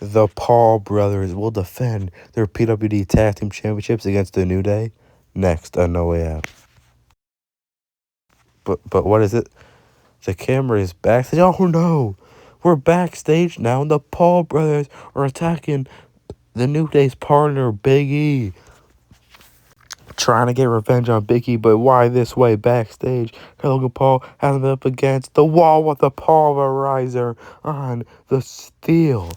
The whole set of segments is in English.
The Paul brothers will defend their PWD Tag Team Championships against the New Day next on No Way Out. But what is it? The camera is backstage. Oh no! We're backstage now, and the Paul brothers are attacking the New Day's partner, Big E. Trying to get revenge on Big E, but why this way backstage? Logan Paul has him up against the wall with the pulverizer on the steel.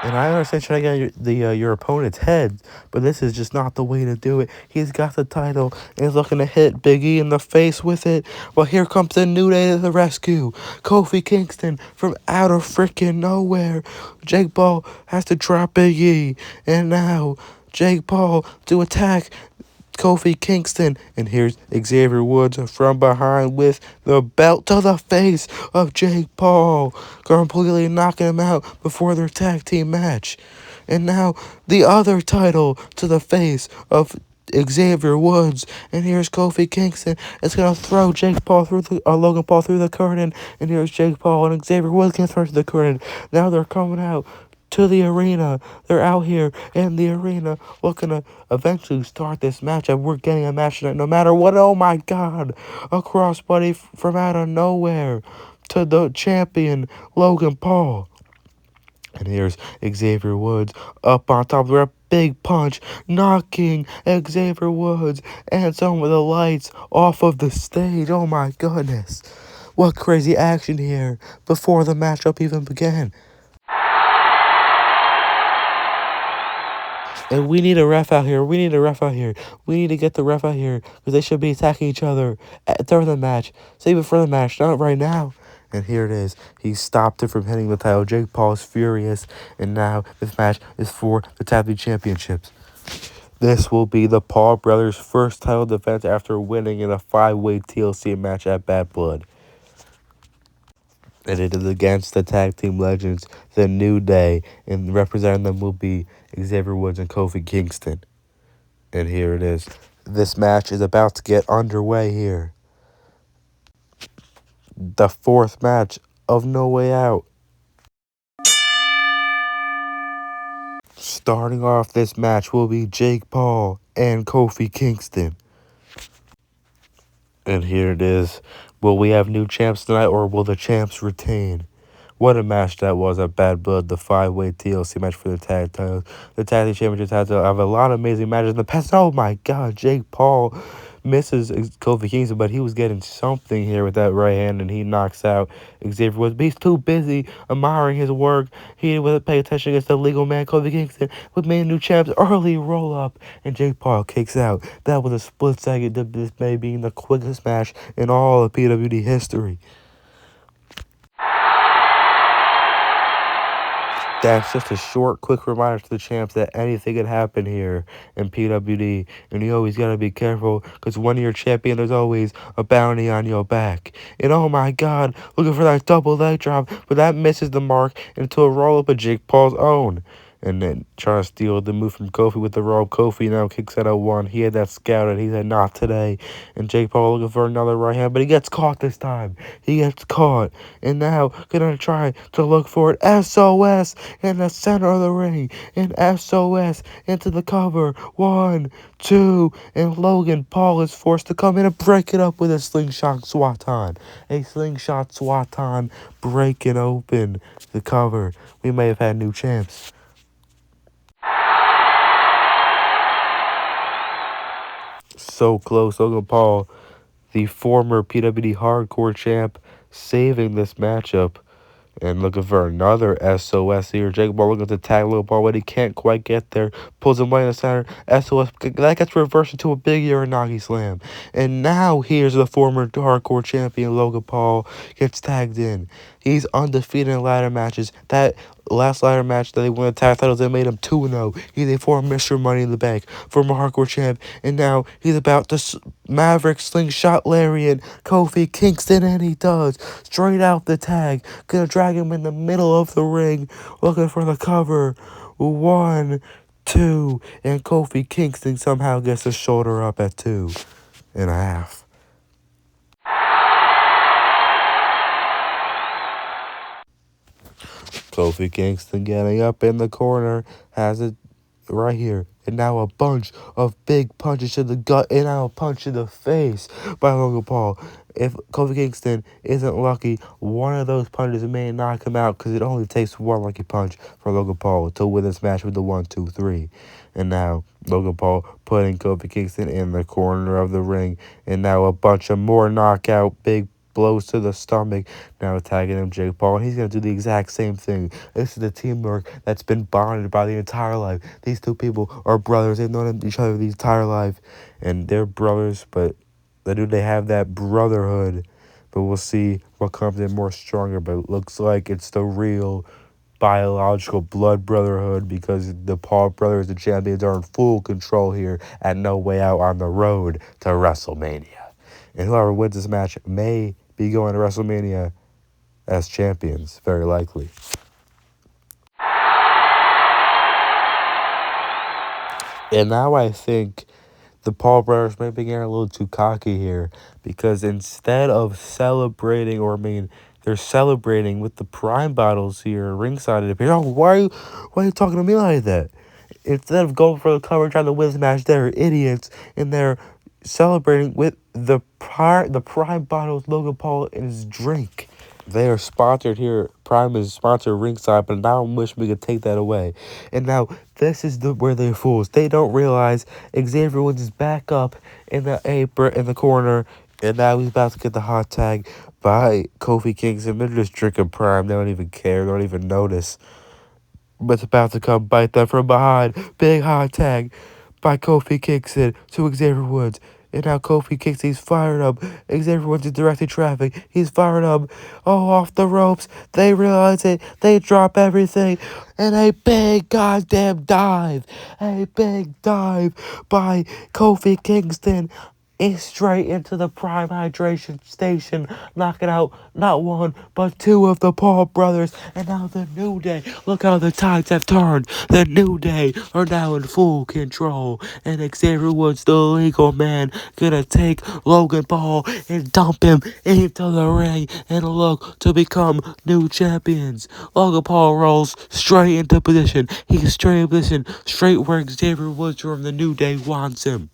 And I understand trying to get your opponent's head, but this is just not the way to do it. He's got the title and he's looking to hit Big E in the face with it. Well, here comes the New Day to the rescue. Kofi Kingston from out of freaking nowhere. Jake Paul has to drop Big E, and now Jake Paul to attack Kofi Kingston, and here's Xavier Woods from behind with the belt to the face of Jake Paul, completely knocking him out before their tag team match. And now the other title to the face of Xavier Woods, and here's Kofi Kingston. It's gonna throw Jake Paul through the Logan Paul through the curtain, and here's Jake Paul and Xavier Woods gonna throw to the curtain. Now they're coming out to the arena. They're out here in the arena looking to eventually start this matchup. We're getting a match tonight no matter what. Oh my god. A crossbody from out of nowhere to the champion, Logan Paul. And here's Xavier Woods up on top of a big punch, knocking Xavier Woods and some of the lights off of the stage. Oh my goodness. What crazy action here before the matchup even began. And we need a ref out here. We need a ref out here. We need to get the ref out here because they should be attacking each other during the match. Save it for the match, not right now. And here it is. He stopped it from hitting the title. Jake Paul is furious. And now this match is for the Tag Team Championships. This will be the Paul brothers' first title defense after winning in a 5-way TLC match at Bad Blood. And it is against the Tag Team Legends, the New Day, and representing them will be Xavier Woods and Kofi Kingston. And here it is. This match is about to get underway here. The fourth match of No Way Out. Starting off this match will be Jake Paul and Kofi Kingston. And here it is. Will we have new champs tonight, or will the champs retain? What a match that was at Bad Blood, the 5-way TLC match for the tag titles. The tag team championships have a lot of amazing matches in the past. Oh my god, Jake Paul misses Kofi Kingston, but he was getting something here with that right hand, and he knocks out Xavier Woods. But he's too busy admiring his work. He wasn't paying attention against the legal man, Kofi Kingston, with many new champs. Early roll up, and Jake Paul kicks out. That was a split second. This may be the quickest match in all of PWD history. That's just a short, quick reminder to the champs that anything can happen here in PWD. And you always got to be careful because when you're champion, there's always a bounty on your back. And oh my god, looking for that double leg drop, but that misses the mark into a roll-up of Jake Paul's own. And then trying to steal the move from Kofi with the rope. Kofi now kicks out at one. He had that scouted. He said, not today. And Jake Paul looking for another right hand, but he gets caught this time. He gets caught. And now gonna try to look for it. SOS in the center of the ring. And SOS into the cover. 1, 2. And Logan Paul is forced to come in and break it up with a slingshot swanton. A slingshot swanton breaking open the cover. We may have had new champs. So close. Logan Paul, the former PWD Hardcore champ, saving this matchup. And looking for another SOS here. Jake Paul looking to tag Logan Paul, but he can't quite get there. Pulls him right in the center. SOS, that gets reversed into a big Uranagi slam. And now here's the former Hardcore champion, Logan Paul, gets tagged in. He's undefeated in ladder matches. That last ladder match that they won the tag titles, they made him 2-0. He's a former Mr. Money in the Bank, former Hardcore champ, and now he's about to Maverick slingshot lariat Kofi Kingston, and he does. Straight out the tag. Gonna drag him in the middle of the ring, looking for the cover. 1, 2, and Kofi Kingston somehow gets the shoulder up at 2.5. Kofi Kingston getting up in the corner, has it right here. And now a bunch of big punches to the gut and now a punch to the face by Logan Paul. If Kofi Kingston isn't lucky, one of those punches may knock him out because it only takes one lucky punch for Logan Paul to win this match with the 1-2-3. And now Logan Paul putting Kofi Kingston in the corner of the ring. And now a bunch of more knockout big blows to the stomach. Now attacking him, Jake Paul, and he's going to do the exact same thing. This is the teamwork that's been bonded by the entire life. These two people are brothers. They've known each other the entire life, and they're brothers, but they have that brotherhood. But we'll see what comes in more stronger, but it looks like it's the real biological blood brotherhood because the Paul brothers, the champions, are in full control here at No Way Out on the road to WrestleMania. And whoever wins this match may be going to WrestleMania as champions, very likely. And now I think the Paul brothers may be getting a little too cocky here because instead of celebrating, they're celebrating with the Prime bottles here ringside. It appears, oh, why are you talking to me like that? Instead of going for the cover trying to win this match, they're idiots and they're celebrating with the Prime bottles Logan Paul and his drink. They are sponsored here. Prime is sponsored ringside, but now I wish we could take that away. And now this is where they're fools. They don't realize Xavier Woods is back up in the apron in the corner, and now he's about to get the hot tag by Kofi Kingston. They're just drinking Prime. They don't even care. They don't even notice. But it's about to come bite them from behind. Big hot tag by Kofi Kingston to Xavier Woods. And now Kofi Kingston, he's fired up. Xavier Woods is directing traffic. He's fired up. Oh, off the ropes. They realize it. They drop everything. And a big goddamn dive. A big dive by Kofi Kingston. Is straight into the Prime Hydration Station, knocking out not one, but two of the Paul brothers. And now the New Day, look how the tides have turned. The New Day are now in full control. And Xavier Woods, the legal man, gonna take Logan Paul and dump him into the ring and look to become new champions. Logan Paul rolls straight into position. He's straight in position, straight where Xavier Woods from the New Day wants him.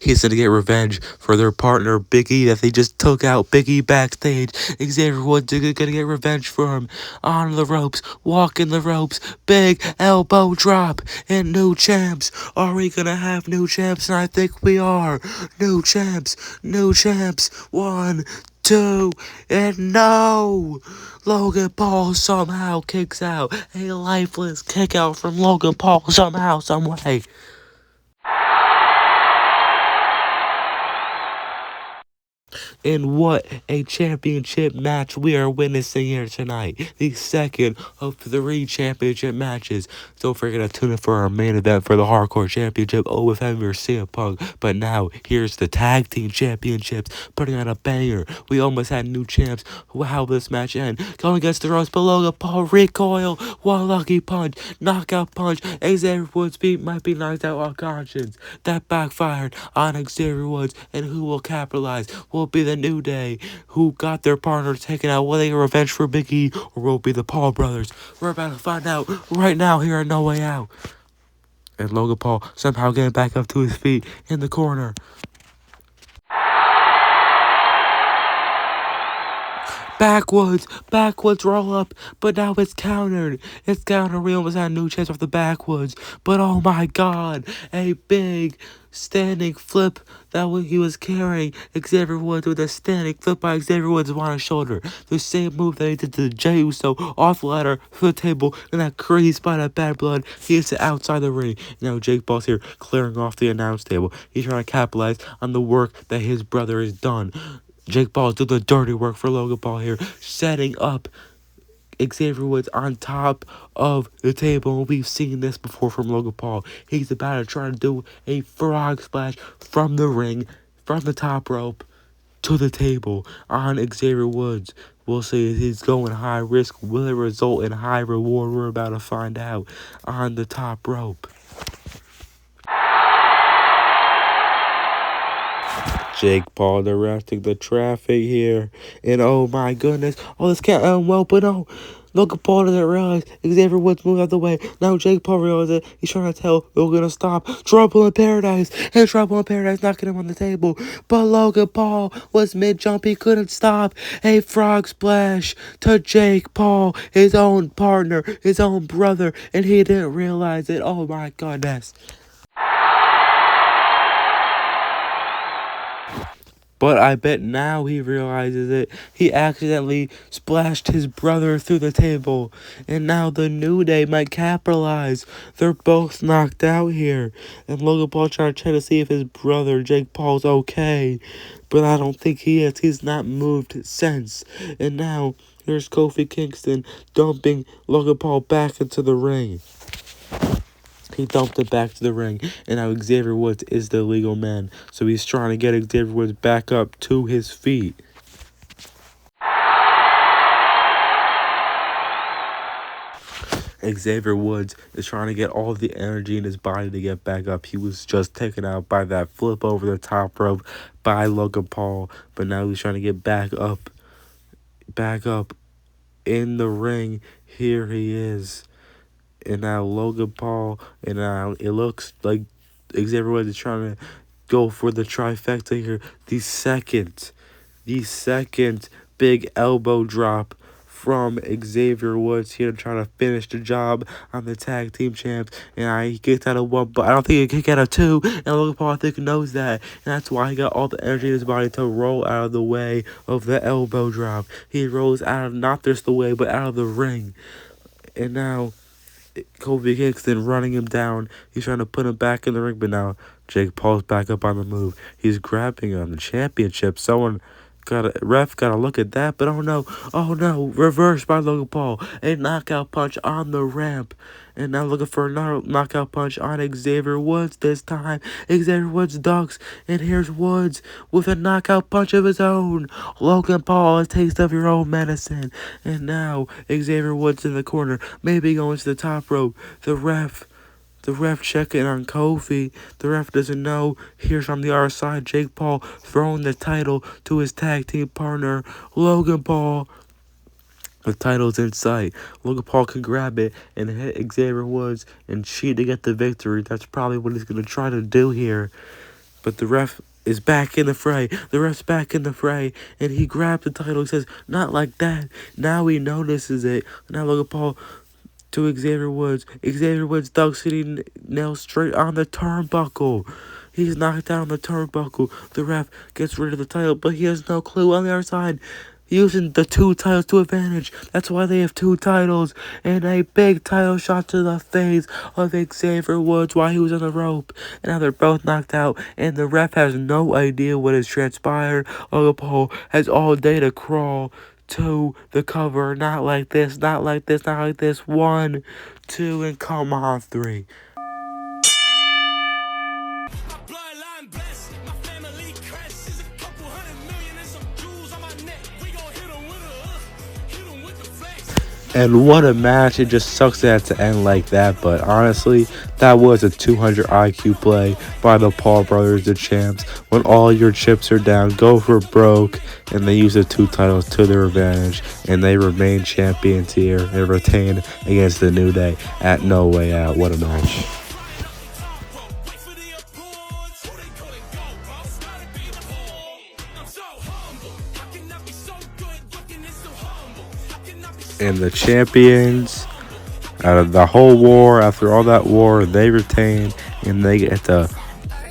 He's going to get revenge for their partner, Big E, that they just took out Big E backstage. Xavier Woods is going to get revenge for him. On the ropes, walking the ropes, big elbow drop, and new champs. Are we going to have new champs? And I think we are. New champs, new champs. 1, 2, and no! Logan Paul somehow kicks out. A lifeless kick out from Logan Paul somehow, some way. And what a championship match we are witnessing here tonight. The second of 3 championship matches. Don't forget to tune in for our main event for the Hardcore Championship, OFM vs CM Punk. But now, here's the Tag Team Championships, putting on a banger. We almost had new champs. How this match end? Going against the ropes below the Paul recoil. One lucky punch, knockout punch. Xavier Woods might be knocked out unconscious. That backfired on Xavier Woods, and who will capitalize? Will be the New Day, who got their partner taken out. Will they get revenge for Big E, or will it be the Paul brothers? We're about to find out right now here at No Way Out. And Logan Paul somehow getting back up to his feet in the corner. Backwoods roll up, but now it's countered. It's countered. We almost had a new chance off the backwoods, but oh my god, a big standing flip that he was carrying Xavier Woods with a standing flip by Xavier Woods on his shoulder. The same move that he did to Jey Uso off the ladder to the table, and that crazy spot of bad blood. He hits it outside the ring. Now Jake Paul's here clearing off the announce table. He's trying to capitalize on the work that his brother has done. Jake Paul doing the dirty work for Logan Paul here, setting up Xavier Woods on top of the table. We've seen this before from Logan Paul. He's about to try to do a frog splash from the ring, from the top rope to the table on Xavier Woods. We'll see if he's going high risk. Will it result in high reward? We're about to find out on the top rope. Jake Paul directing the traffic here. And oh my goodness. Oh, this can't end well, but no. Logan Paul doesn't realize Xavier Woods moved out the way. Now Jake Paul realizes it. He's trying to tell Logan to stop. Trouble in Paradise. And Trouble in Paradise knocking him on the table. But Logan Paul was mid-jump. He couldn't stop. A frog splash to Jake Paul, his own partner, his own brother. And he didn't realize it. Oh my goodness. But I bet now he realizes it. He accidentally splashed his brother through the table. And now the New Day might capitalize. They're both knocked out here. And Logan Paul trying to check to see if his brother, Jake Paul's okay. But I don't think he is. He's not moved since. And now here's Kofi Kingston dumping Logan Paul back into the ring. He dumped it back to the ring, and now Xavier Woods is the legal man. So he's trying to get Xavier Woods back up to his feet. Xavier Woods is trying to get all the energy in his body to get back up. He was just taken out by that flip over the top rope by Logan Paul, but now he's trying to get back up in the ring. Here he is. And now Logan Paul, and now it looks like Xavier Woods is trying to go for the trifecta here. The second big elbow drop from Xavier Woods here to try to finish the job on the tag team champs. And he kicked out of one, but I don't think he kicked out of two. And Logan Paul, I think, knows that. And that's why he got all the energy in his body to roll out of the way of the elbow drop. He rolls out of, not just the way, but out of the ring. And now Kofi Kingston running him down. He's trying to put him back in the ring, but now Jake Paul's back up on the move. He's grabbing on the championship. Ref got to look at that, but oh no, reversed by Logan Paul. A knockout punch on the ramp. And now looking for another knockout punch on Xavier Woods this time. Xavier Woods ducks, and here's Woods with a knockout punch of his own. Logan Paul, a taste of your own medicine. And now Xavier Woods in the corner, maybe going to the top rope. The ref checking on Kofi. The ref doesn't know. Here's on the other side, Jake Paul throwing the title to his tag team partner, Logan Paul. The title's in sight. Logan Paul can grab it and hit Xavier Woods and cheat to get the victory. That's probably what he's going to try to do here. But the ref is back in the fray. The ref's back in the fray. And he grabbed the title. He says, not like that. Now he notices it. Now Logan Paul to Xavier Woods. Xavier Woods ducks it. He nails straight on the turnbuckle. He's knocked down the turnbuckle. The ref gets rid of the title, but he has no clue on the other side. Using the two titles to advantage. That's why they have two titles. And a big title shot to the face of Xavier Woods while he was on the rope. And now they're both knocked out. And the ref has no idea what has transpired. Logan Paul has all day to crawl to the cover. Not like this, not like this, not like this. 1, 2, and come on, 3. And what a match. It just sucks that to end like that. But honestly, that was a 200 IQ play by the Paul brothers, the champs. When all your chips are down, go for broke. And they use the two titles to their advantage. And they remain champions here and retain against the New Day at No Way Out. What a match. And the champions, out of the whole war, after all that war, they retain and they get to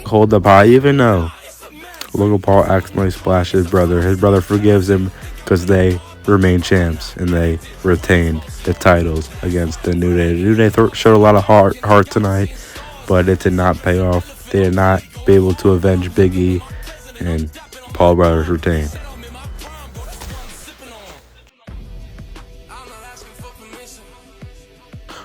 hold the pie. Even though Logan Paul accidentally splashed his brother, his brother forgives him because they remain champs and they retain the titles against the New Day. The New Day showed a lot of heart tonight, but it did not pay off. They did not be able to avenge Big E, and Paul brothers retained.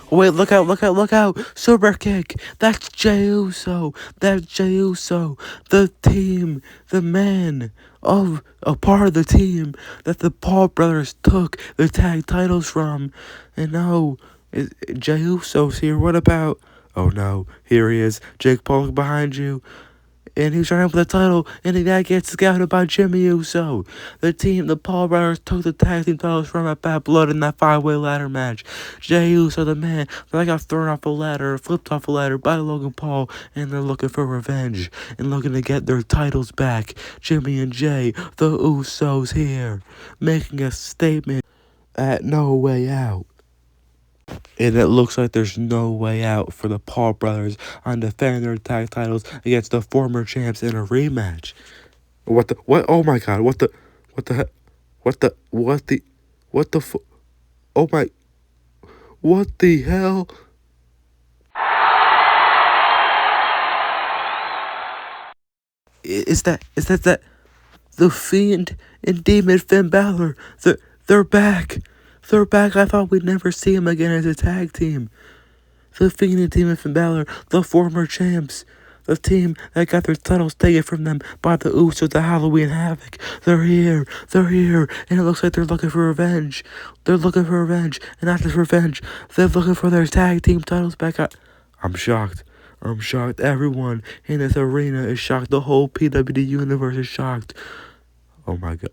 Wait, look out. Super kick. That's Jey Uso. The team, the man of a part of the team that the Paul brothers took the tag titles from. And now, Jey Uso's here. What about? Oh no, here he is. Jake Paul behind you. and he's running for the title, and the guy gets scouted by Jimmy Uso. The Paul brothers took the tag team titles from Bad Blood in that 5-way ladder match. Jey Uso, the man that got thrown off a ladder, flipped off a ladder by Logan Paul, and they're looking for revenge and looking to get their titles back. Jimmy and Jey, the Usos here, making a statement at No Way Out. And it looks like there's no way out for the Paul brothers on defending their tag titles against the former champs in a rematch. What? Oh my God! What the heck? Oh my! What the hell? Is that the Fiend and Demon Finn Balor? They're back. They're back. I thought we'd never see them again as a tag team. The Fiend and Demon Finn Balor, the former champs. The team that got their titles taken from them by the Usos, the Halloween Havoc. They're here, and it looks like they're looking for revenge. And not just revenge, they're looking for their tag team titles back. I'm shocked. Everyone in this arena is shocked. The whole PWD universe is shocked. Oh my God.